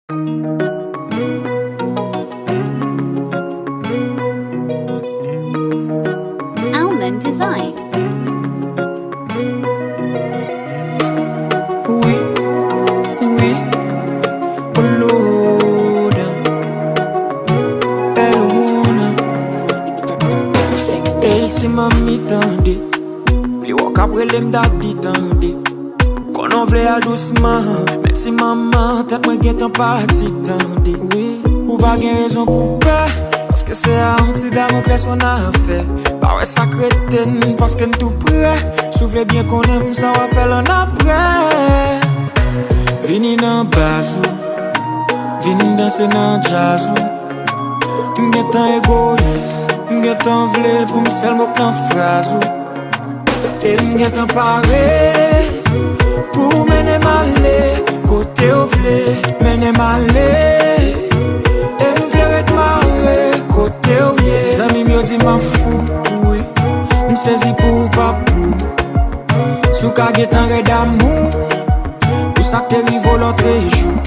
Almond Design. Oui, oui, Oloda, Elwona. Hey, si mami tande, vle wak apre lem daddy tande. Konon vle al doucement, men si maman tet mwen gen tan parti tande. Oui, ou pa gen rezon pou pe, paske se a anti Damocles wan a fe. Pa wè sakreten, paske n tout prè. Sou vle bien konem, sa wap fel an apre. Vini nan bazou, vini danse nan jazzou. Mgen tan egoïs, mgen tan vle pou msel mok nan frazou. E mgen tan pare, pou mene male, kote ou vle, mene male. E mvle ret mare, kote ou ye. Zami myo di ma fou, oui, msezi pou papou. Sou ka getan red amou, pou sa te rivo lotre jou.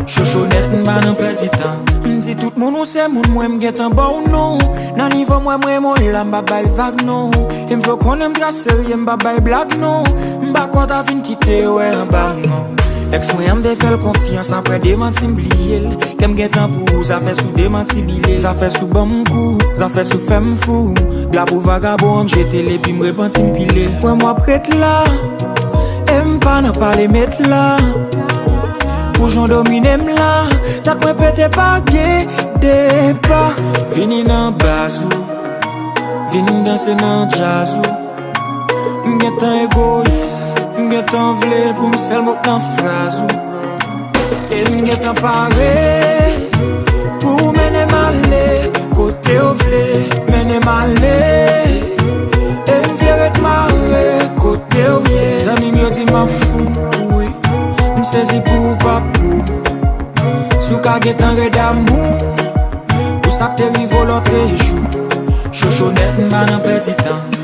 Chochonet mba nan perdi tan. Mdi tout moun ou se moun mwen mgetan ba ou non. Nan nivou mwen mon la mba bay vague non. E mvlo konen mdra serye mba bay blag non. Mba kwa ta vin kite we an bag non. Ex mwen am de fel konfians apre demanti mbliyel. Kem getan pou zafè sou demanti bile. Zafè sou bam kou, zafè sou fem fou. Bla pou vagabo am jete le pi mrepanti mpile. Pwen mwa pret la, e mpa nan pale met la. Pou jon domine mla, tat mwen pete pa gede pa. Vini nan bazou, vini danse nan jazzou. Mgen tan egoïs, mgen tan vle pou msel mok nan frazou. E mgen tan pare, pou mene male, kote ou vle, mene male. E mvle ret mare, kote ou ye. Zami myo di ma fou, oui, msezi pou papou. Sou ka getan red amou, pou sa te rivo lotre jou. Chochonet mba nan perdi tan.